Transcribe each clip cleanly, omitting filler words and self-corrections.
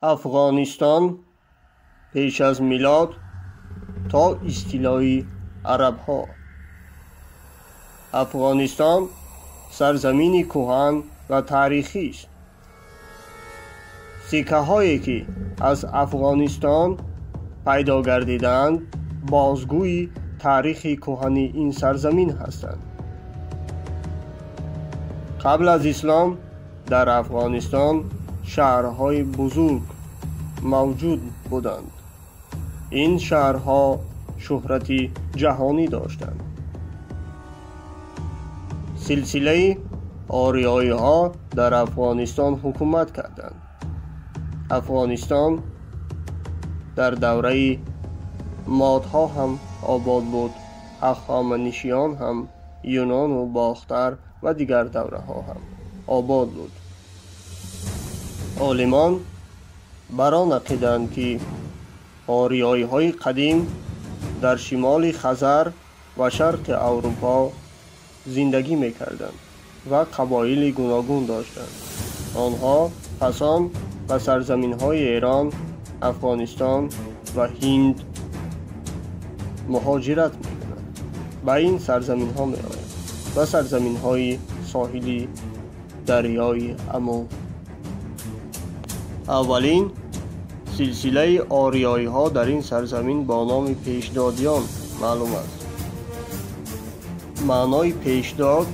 افغانستان پیش از میلاد تا استیلای عرب ها. افغانستان سرزمینی کهن و تاریخی است. سکه هایی که از افغانستان پیدا گردیدند بازگوی تاریخ کهن این سرزمین هستند. قبل از اسلام در افغانستان شهرهای بزرگ موجود بودند. این شهرها شهرت جهانی داشتند. سلسله آریایی ها در افغانستان حکومت کردند. افغانستان در دوره مادها هم آباد بود. هخامنشیان هم، یونان و باختر و دیگر دوره ها هم آباد بود. عالمان بر آن عقیدند که آریایی های قدیم در شمال خزر و شرق اروپا زندگی میکردند و قبایل گوناگون داشتند. آنها پسان به سرزمین های ایران، افغانستان و هند مهاجرت میکنند. به این سرزمین ها می آیند و سرزمین های ساحلی دریای امو. اولین سلسله آریایی ها در این سرزمین با نام پیشدادیان معلوم است. معنای پیشداد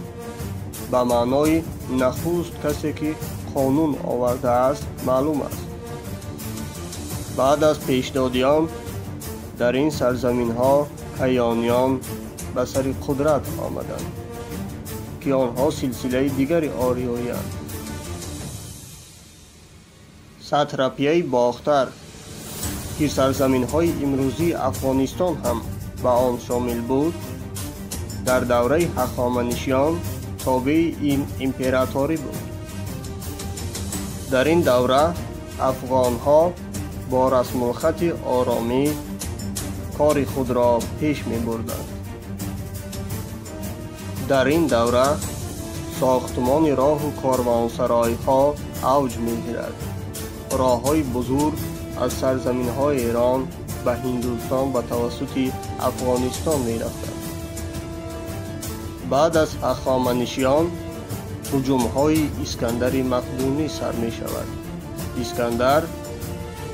به معنای نخست کسی که قانون آورده است معلوم است. بعد از پیشدادیان در این سرزمین ها کیانیان به سر قدرت آمدند که آنها سلسله دیگری آریایی اند. ساتراپیای باختر که سرزمین های امروزی افغانستان هم به آن شامل بود در دوره هخامنشیان تابع این امپراتوری بود. در این دوره افغان ها با رسم الخط آرامی کار خود را پیش می بردند. در این دوره ساختمان راه و کاروانسرای ها اوج می گیرد. راه های بزرگ از سرزمین های ایران به هندوستان به توسط افغانستان می رفتند. بعد از هخامنشیان هجوم های اسکندر مقدونی سر می شود. اسکندر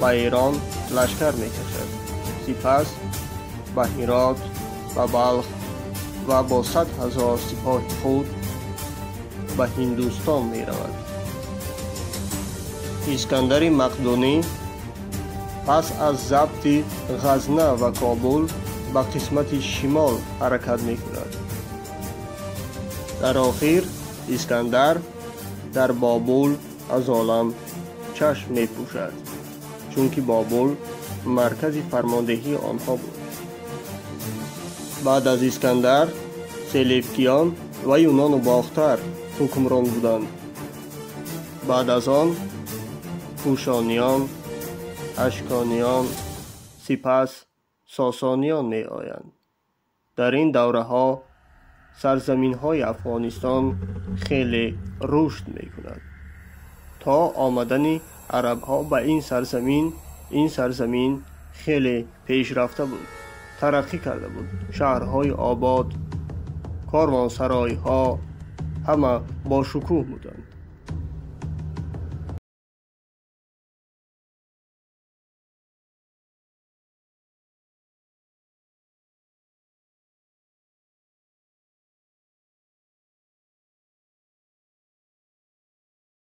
به ایران لشکر می کشد. سپس به هرات و بلخ و با 100,000 سپاه خود به هندوستان می رود. اسکندر مقدونی پس از ضبط غزنه و کابل به قسمت شمال حرکت می کند. در آخر اسکندر در بابل از عالم چشم می پوشد، چون که بابل مرکز فرماندهی آنها بود. بعد از اسکندر سلجوقیان و یونان و باختر حکمران بودند. بعد از آن کوشانیان، اشکانیان، سپس ساسانیان می آیند. در این دوره ها سرزمین های افغانستان خیلی رشد می کند تا آمدن عرب ها به این سرزمین خیلی پیشرفته بود، ترقی کرده بود. شهرهای آباد، کاروانسرای ها همه با شکوه بودند.